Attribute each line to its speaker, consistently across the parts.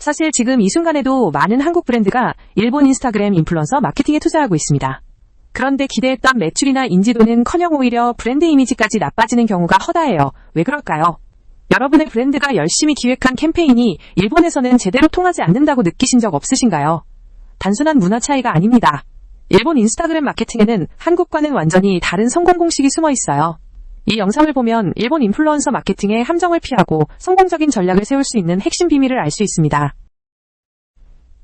Speaker 1: 사실 지금 이 순간에도 많은 한국 브랜드가 일본 인스타그램 인플루언서 마케팅에 투자하고 있습니다. 그런데 기대했던 매출이나 인지도는커녕 오히려 브랜드 이미지까지 나빠지는 경우가 허다해요. 왜 그럴까요? 여러분의 브랜드가 열심히 기획한 캠페인이 일본에서는 제대로 통하지 않는다고 느끼신 적 없으신가요? 단순한 문화 차이가 아닙니다. 일본 인스타그램 마케팅에는 한국과는 완전히 다른 성공 공식이 숨어 있어요. 이 영상을 보면 일본 인플루언서 마케팅의 함정을 피하고 성공적인 전략을 세울 수 있는 핵심 비밀을 알 수 있습니다.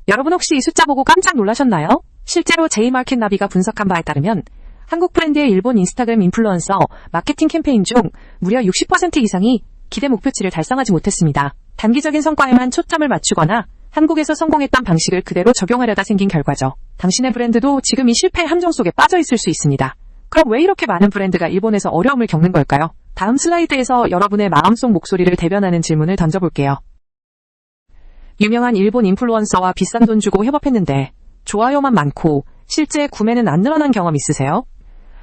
Speaker 1: 여러분 혹시 이 숫자 보고 깜짝 놀라셨나요? 실제로 J마켓나비가 분석한 바에 따르면 한국 브랜드의 일본 인스타그램 인플루언서 마케팅 캠페인 중 무려 60% 이상이 기대 목표치를 달성하지 못했습니다. 단기적인 성과에만 초점을 맞추거나 한국에서 성공했던 방식을 그대로 적용하려다 생긴 결과죠. 당신의 브랜드도 지금 이 실패의 함정 속에 빠져 있을 수 있습니다. 그럼 왜 이렇게 많은 브랜드가 일본에서 어려움을 겪는 걸까요? 다음 슬라이드에서 여러분의 마음속 목소리를 대변하는 질문을 던져볼게요. 유명한 일본 인플루언서와 비싼 돈 주고 협업했는데 좋아요만 많고 실제 구매는 안 늘어난 경험 있으세요?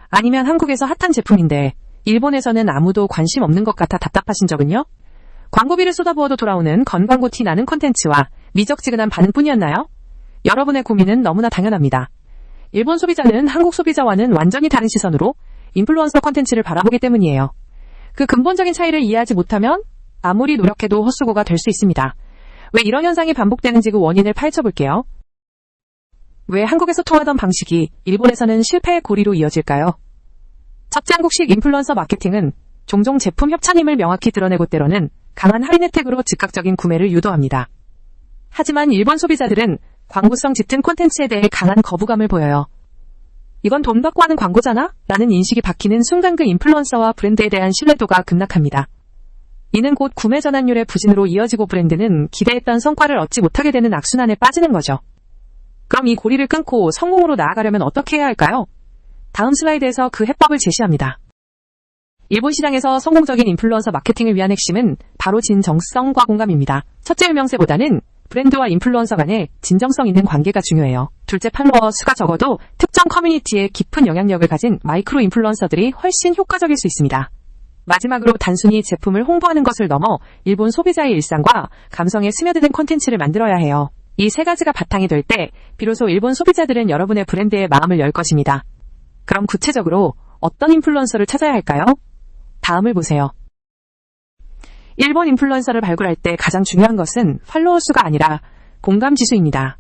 Speaker 1: 아니면 한국에서 핫한 제품인데 일본에서는 아무도 관심 없는 것 같아 답답하신 적은요? 광고비를 쏟아부어도 돌아오는 건광고 티 나는 콘텐츠와 미적지근한 반응뿐이었나요? 여러분의 고민은 너무나 당연합니다. 일본 소비자는 한국 소비자와는 완전히 다른 시선으로 인플루언서 콘텐츠를 바라보기 때문이에요. 그 근본적인 차이를 이해하지 못하면 아무리 노력해도 헛수고가 될 수 있습니다. 왜 이런 현상이 반복되는지 그 원인을 파헤쳐볼게요. 왜 한국에서 통하던 방식이 일본에서는 실패의 고리로 이어질까요? 첫째, 한국식 인플루언서 마케팅은 종종 제품 협찬임을 명확히 드러내고 때로는 강한 할인 혜택으로 즉각적인 구매를 유도합니다. 하지만 일본 소비자들은 광고성 짙은 콘텐츠에 대해 강한 거부감을 보여요. 이건 돈 받고 하는 광고잖아? 라는 인식이 박히는 순간 그 인플루언서와 브랜드에 대한 신뢰도가 급락합니다. 이는 곧 구매 전환율의 부진으로 이어지고 브랜드는 기대했던 성과를 얻지 못하게 되는 악순환에 빠지는 거죠. 그럼 이 고리를 끊고 성공으로 나아가려면 어떻게 해야 할까요? 다음 슬라이드에서 그 해법을 제시합니다. 일본 시장에서 성공적인 인플루언서 마케팅을 위한 핵심은 바로 진정성과 공감입니다. 첫째, 유명세보다는 브랜드와 인플루언서 간의 진정성 있는 관계가 중요해요. 둘째, 팔로워 수가 적어도 특정 커뮤니티에 깊은 영향력을 가진 마이크로 인플루언서들이 훨씬 효과적일 수 있습니다. 마지막으로 단순히 제품을 홍보하는 것을 넘어 일본 소비자의 일상과 감성에 스며드는 콘텐츠를 만들어야 해요. 이 세 가지가 바탕이 될 때 비로소 일본 소비자들은 여러분의 브랜드에 마음을 열 것입니다. 그럼 구체적으로 어떤 인플루언서를 찾아야 할까요? 다음을 보세요. 일본 인플루언서를 발굴할 때 가장 중요한 것은 팔로워 수가 아니라 공감 지수입니다.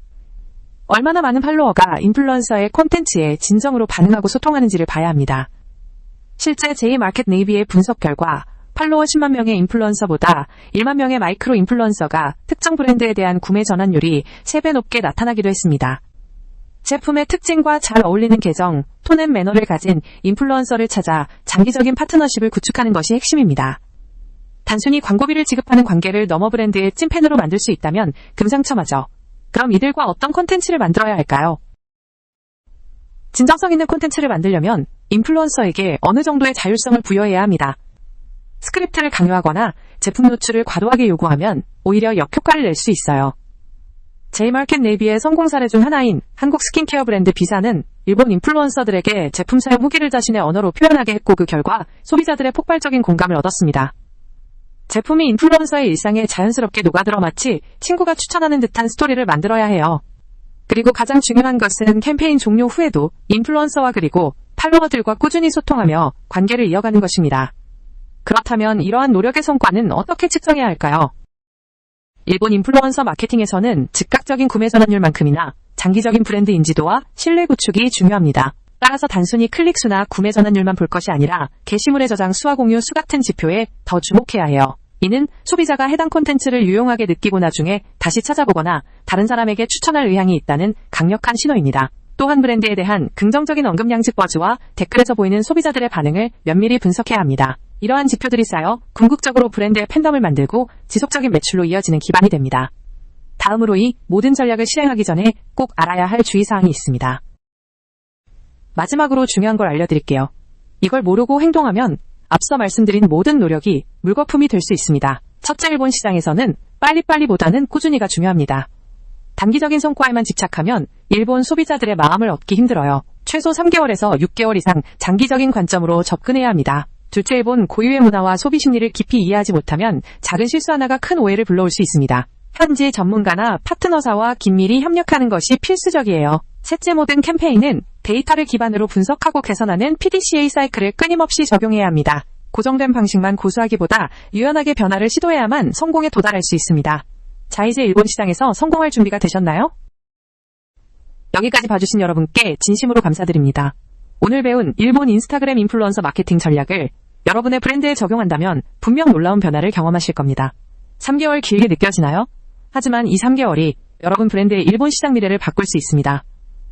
Speaker 1: 얼마나 많은 팔로워가 인플루언서의 콘텐츠에 진정으로 반응하고 소통하는지를 봐야 합니다. 실제 J마켓네이비의 분석 결과 팔로워 10만 명의 인플루언서보다 1만 명의 마이크로 인플루언서가 특정 브랜드에 대한 구매 전환율이 3배 높게 나타나기도 했습니다. 제품의 특징과 잘 어울리는 계정, 톤 앤 매너를 가진 인플루언서를 찾아 장기적인 파트너십을 구축하는 것이 핵심입니다. 단순히 광고비를 지급하는 관계를 넘어 브랜드의 찐팬으로 만들 수 있다면 금상첨화죠. 그럼 이들과 어떤 콘텐츠를 만들어야 할까요? 진정성 있는 콘텐츠를 만들려면 인플루언서에게 어느 정도의 자율성을 부여해야 합니다. 스크립트를 강요하거나 제품 노출을 과도하게 요구하면 오히려 역효과를 낼 수 있어요. J마켓네이비의 성공 사례 중 하나인 한국 스킨케어 브랜드 비사는 일본 인플루언서들에게 제품 사용 후기를 자신의 언어로 표현하게 했고 그 결과 소비자들의 폭발적인 공감을 얻었습니다. 제품이 인플루언서의 일상에 자연스럽게 녹아들어 마치 친구가 추천하는 듯한 스토리를 만들어야 해요. 그리고 가장 중요한 것은 캠페인 종료 후에도 인플루언서와 그리고 팔로워들과 꾸준히 소통하며 관계를 이어가는 것입니다. 그렇다면 이러한 노력의 성과는 어떻게 측정해야 할까요? 일본 인플루언서 마케팅에서는 즉각적인 구매 전환율만큼이나 장기적인 브랜드 인지도와 신뢰 구축이 중요합니다. 따라서 단순히 클릭수나 구매 전환율만 볼 것이 아니라 게시물의 저장 수와 공유 수 같은 지표에 더 주목해야 해요. 이는 소비자가 해당 콘텐츠를 유용하게 느끼고 나중에 다시 찾아보거나 다른 사람에게 추천할 의향이 있다는 강력한 신호입니다. 또한 브랜드에 대한 긍정적인 언급 양식 버즈와 댓글에서 보이는 소비자들의 반응을 면밀히 분석해야 합니다. 이러한 지표들이 쌓여 궁극적으로 브랜드의 팬덤을 만들고 지속적인 매출로 이어지는 기반이 됩니다. 다음으로 이 모든 전략을 실행하기 전에 꼭 알아야 할 주의사항이 있습니다. 마지막으로 중요한 걸 알려드릴게요. 이걸 모르고 행동하면 앞서 말씀드린 모든 노력이 물거품이 될 수 있습니다. 첫째, 일본 시장에서는 빨리빨리보다는 꾸준히가 중요합니다. 단기적인 성과에만 집착하면 일본 소비자들의 마음을 얻기 힘들어요. 최소 3개월에서 6개월 이상 장기적인 관점으로 접근해야 합니다. 둘째, 일본 고유의 문화와 소비 심리를 깊이 이해하지 못하면 작은 실수 하나가 큰 오해를 불러올 수 있습니다. 현지 전문가나 파트너사와 긴밀히 협력하는 것이 필수적이에요. 셋째, 모든 캠페인은 데이터를 기반으로 분석하고 개선하는 PDCA 사이클을 끊임없이 적용해야 합니다. 고정된 방식만 고수하기보다 유연하게 변화를 시도해야만 성공에 도달할 수 있습니다. 자, 이제 일본 시장에서 성공할 준비가 되셨나요? 여기까지 봐주신 여러분께 진심으로 감사드립니다. 오늘 배운 일본 인스타그램 인플루언서 마케팅 전략을 여러분의 브랜드에 적용한다면 분명 놀라운 변화를 경험하실 겁니다. 3개월 길게 느껴지나요? 하지만 이 3개월이 여러분 브랜드의 일본 시장 미래를 바꿀 수 있습니다.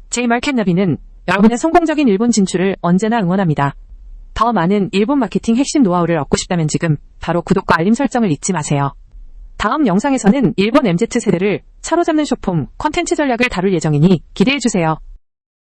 Speaker 1: J마켓나비는 여러분의 성공적인 일본 진출을 언제나 응원합니다. 더 많은 일본 마케팅 핵심 노하우를 얻고 싶다면 지금 바로 구독과 알림 설정을 잊지 마세요. 다음 영상에서는 일본 MZ세대를 사로잡는 숏폼 콘텐츠 전략을 다룰 예정이니 기대해주세요.